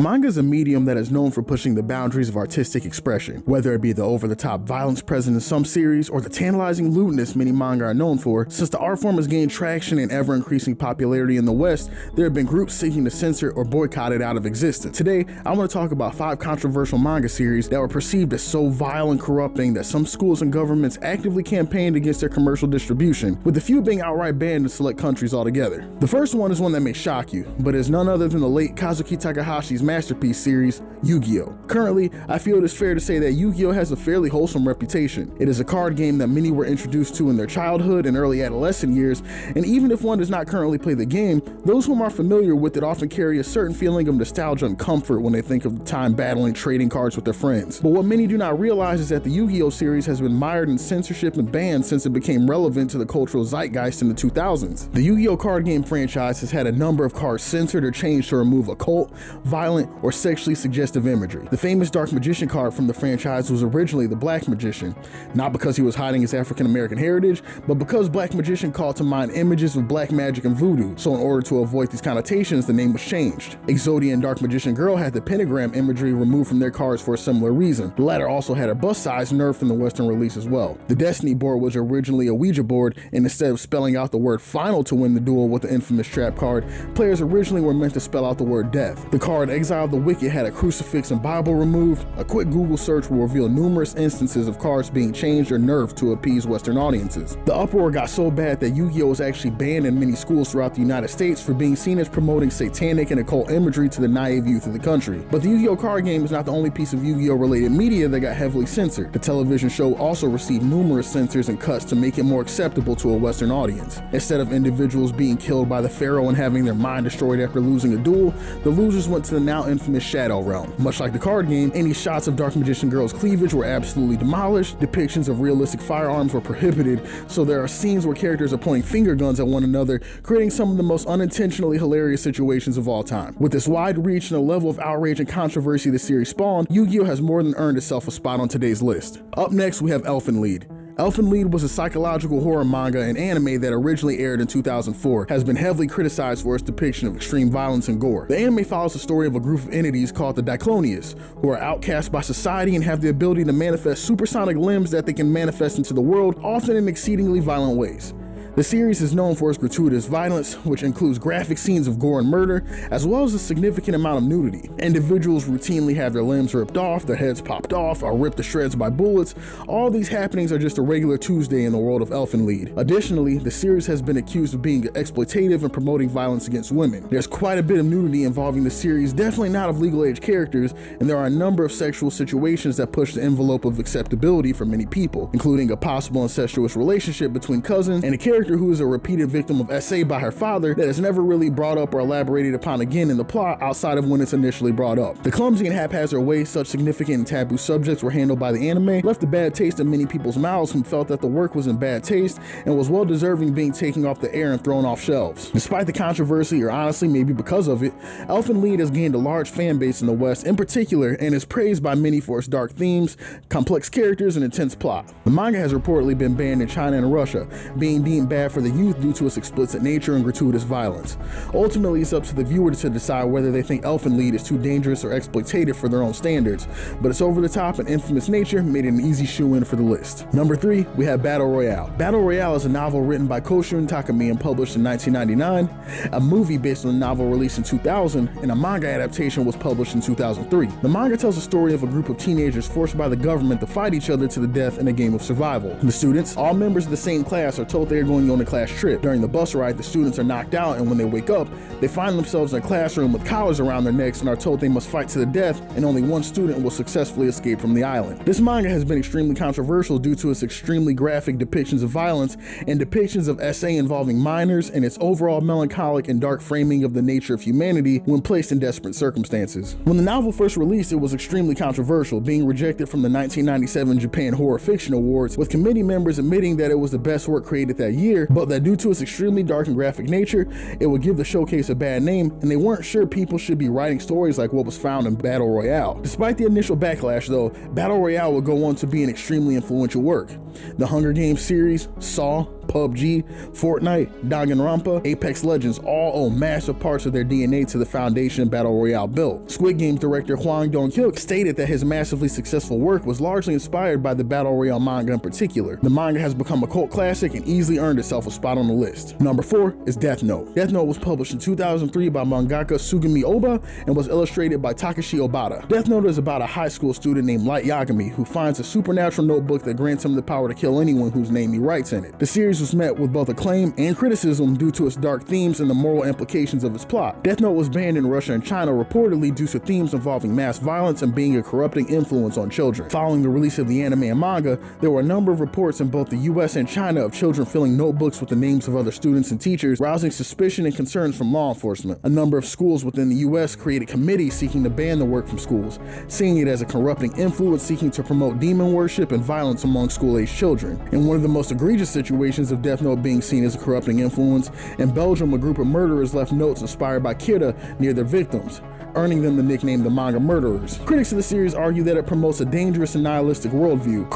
Manga is a medium that is known for pushing the boundaries of artistic expression, whether it be the over-the-top violence present in some series or the tantalizing lewdness many manga are known for. Since the art form has gained traction and ever-increasing popularity in the West, there have been groups seeking to censor or boycott it out of existence. Today, I want to talk about 5 controversial manga series that were perceived as so vile and corrupting that some schools and governments actively campaigned against their commercial distribution, with a few being outright banned in select countries altogether. The first one is one that may shock you, but is none other than the late Kazuki Takahashi's masterpiece series, YuGiOh. Currently, I feel it is fair to say that YuGiOh has a fairly wholesome reputation. It is a card game that many were introduced to in their childhood and early adolescent years, and even if one does not currently play the game, those whom are familiar with it often carry a certain feeling of nostalgia and comfort when they think of the time battling trading cards with their friends. But what many do not realize is that the YuGiOh series has been mired in censorship and banned since it became relevant to the cultural zeitgeist in the 2000s. The YuGiOh card game franchise has had a number of cards censored or changed to remove occult, violent, or sexually suggestive imagery. The famous Dark Magician card from the franchise was originally the Black Magician, not because he was hiding his African-American heritage, but because Black Magician called to mind images of black magic and voodoo, so in order to avoid these connotations, the name was changed. Exodia and Dark Magician Girl had the pentagram imagery removed from their cards for a similar reason. The latter also had her bust size nerfed in the Western release as well. The Destiny board was originally a Ouija board, and instead of spelling out the word final to win the duel with the infamous trap card, players originally were meant to spell out the word death. The card Exile of the Wicked had a crucifix and Bible removed. A quick Google search will reveal numerous instances of cards being changed or nerfed to appease Western audiences. The uproar got so bad that YuGiOh was actually banned in many schools throughout the United States for being seen as promoting satanic and occult imagery to the naive youth of the country. But the YuGiOh card game is not the only piece of YuGiOh related media that got heavily censored. The television show also received numerous censors and cuts to make it more acceptable to a Western audience. Instead of individuals being killed by the Pharaoh and having their mind destroyed after losing a duel, the losers went to the now infamous Shadow Realm. Much like the card game, any shots of Dark Magician Girl's cleavage were absolutely demolished, depictions of realistic firearms were prohibited, so there are scenes where characters are pointing finger guns at one another, creating some of the most unintentionally hilarious situations of all time. With this wide reach and the level of outrage and controversy the series spawned, YuGiOh has more than earned itself a spot on today's list. Up next, we have Elfen Lied. Elfen Lied was a psychological horror manga and anime that originally aired in 2004, has been heavily criticized for its depiction of extreme violence and gore. The anime follows the story of a group of entities called the Diclonius, who are outcast by society and have the ability to manifest supersonic limbs that they can manifest into the world, often in exceedingly violent ways. The series is known for its gratuitous violence, which includes graphic scenes of gore and murder, as well as a significant amount of nudity. Individuals routinely have their limbs ripped off, their heads popped off, or ripped to shreds by bullets. All these happenings are just a regular Tuesday in the world of Elfen Lied. Additionally, the series has been accused of being exploitative and promoting violence against women. There's quite a bit of nudity involving the series, definitely not of legal age characters, and there are a number of sexual situations that push the envelope of acceptability for many people, including a possible incestuous relationship between cousins and a character who is a repeated victim of SA by her father that is never really brought up or elaborated upon again in the plot outside of when it's initially brought up. The clumsy and haphazard way such significant and taboo subjects were handled by the anime left a bad taste in many people's mouths who felt that the work was in bad taste and was well deserving being taken off the air and thrown off shelves. Despite the controversy, or honestly maybe because of it, Elfen Lied has gained a large fan base in the West in particular and is praised by many for its dark themes, complex characters, and intense plot. The manga has reportedly been banned in China and Russia, being deemed bad for the youth due to its explicit nature and gratuitous violence. Ultimately, it's up to the viewer to decide whether they think Elfen Lied is too dangerous or exploitative for their own standards, but its over-the-top and infamous nature made it an easy shoe-in for the list. Number 3, we have Battle Royale. Battle Royale is a novel written by Koshun Takami and published in 1999, a movie based on a novel released in 2000, and a manga adaptation was published in 2003. The manga tells the story of a group of teenagers forced by the government to fight each other to the death in a game of survival. The students, all members of the same class, are told they are going on a class trip. During the bus ride, the students are knocked out, and when they wake up, they find themselves in a classroom with collars around their necks and are told they must fight to the death, and only one student will successfully escape from the island. This manga has been extremely controversial due to its extremely graphic depictions of violence and depictions of SA involving minors and its overall melancholic and dark framing of the nature of humanity when placed in desperate circumstances. When the novel first released, it was extremely controversial, being rejected from the 1997 Japan Horror Fiction Awards, with committee members admitting that it was the best work created that year, but that due to its extremely dark and graphic nature, it would give the showcase a bad name, and they weren't sure people should be writing stories like what was found in Battle Royale. Despite the initial backlash though, Battle Royale would go on to be an extremely influential work. The Hunger Games series, Saw, PUBG, Fortnite, Danganronpa, Apex Legends all owe massive parts of their DNA to the foundation Battle Royale built. Squid Game's director Hwang Dong-hyuk stated that his massively successful work was largely inspired by the Battle Royale manga in particular. The manga has become a cult classic and easily earned itself a spot on the list. Number 4 is Death Note. Death Note was published in 2003 by mangaka Sugumi Oba and was illustrated by Takashi Obata. Death Note is about a high school student named Light Yagami who finds a supernatural notebook that grants him the power to kill anyone whose name he writes in it. The series was met with both acclaim and criticism due to its dark themes and the moral implications of its plot. Death Note was banned in Russia and China reportedly due to themes involving mass violence and being a corrupting influence on children. Following the release of the anime and manga, there were a number of reports in both the US and China of children filling notebooks with the names of other students and teachers, rousing suspicion and concerns from law enforcement. A number of schools within the US created committees seeking to ban the work from schools, seeing it as a corrupting influence seeking to promote demon worship and violence among school-aged children. In one of the most egregious situations of Death Note being seen as a corrupting influence, in Belgium a group of murderers left notes inspired by Kira near their victims, earning them the nickname the Manga Murderers. Critics of the series argue that it promotes a dangerous and nihilistic worldview.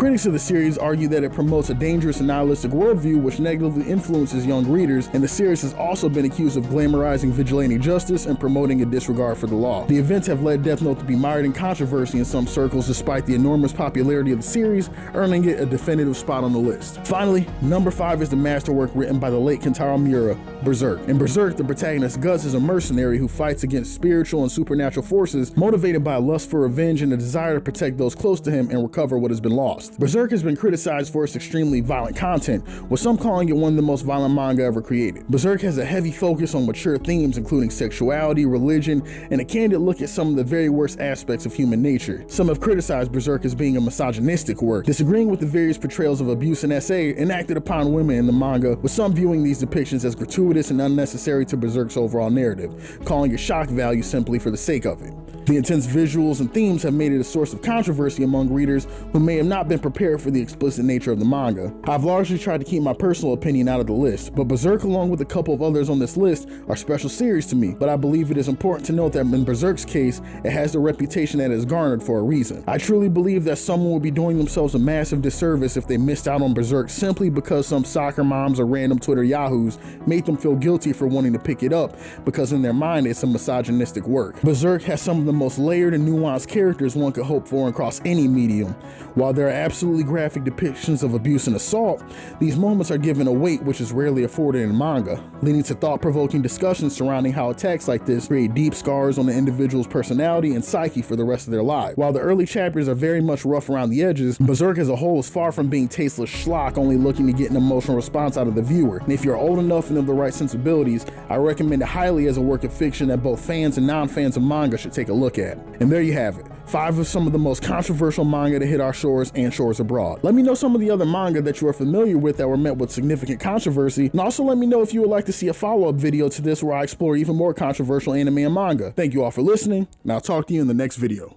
Which negatively influences young readers, and the series has also been accused of glamorizing vigilante justice and promoting a disregard for the law. The events have led Death Note to be mired in controversy in some circles despite the enormous popularity of the series, earning it a definitive spot on the list. Finally, number 5 is the masterwork written by the late Kentaro Miura, Berserk. In Berserk, the protagonist Guts is a mercenary who fights against spiritual and supernatural forces, motivated by a lust for revenge and a desire to protect those close to him and recover what has been lost. Berserk has been criticized for its extremely violent content, with some calling it one of the most violent manga ever created. Berserk has a heavy focus on mature themes including sexuality, religion, and a candid look at some of the very worst aspects of human nature. Some have criticized Berserk as being a misogynistic work, disagreeing with the various portrayals of abuse and SA enacted upon women in the manga, with some viewing these depictions as gratuitous and unnecessary to Berserk's overall narrative, calling it shock value simply for the sake of it. The intense visuals and themes have made it a source of controversy among readers who may have not been prepared for the explicit nature of the manga. I've largely tried to keep my personal opinion out of the list, but Berserk, along with a couple of others on this list, are special series to me, but I believe it is important to note that in Berserk's case, it has the reputation that it has garnered for a reason. I truly believe that someone would be doing themselves a massive disservice if they missed out on Berserk simply because some soccer moms or random Twitter yahoos made them feel guilty for wanting to pick it up because in their mind it's a misogynistic work. Berserk has some of the most layered and nuanced characters one could hope for across any medium. While there are absolutely graphic depictions of abuse and assault, these moments are given a weight which is rarely afforded in manga, leading to thought-provoking discussions surrounding how attacks like this create deep scars on the individual's personality and psyche for the rest of their lives. While the early chapters are very much rough around the edges, Berserk as a whole is far from being tasteless schlock only looking to get an emotional response out of the viewer. And if you're old enough and of the right sensibilities, I recommend it highly as a work of fiction that both fans and non-fans of manga should take a look at. And there you have it, 5 of some of the most controversial manga to hit our shores and shores abroad. Let me know some of the other manga that you are familiar with that were met with significant controversy, and also let me know if you would like to see a follow-up video to this where I explore even more controversial anime and manga. Thank you all for listening, and I'll talk to you in the next video.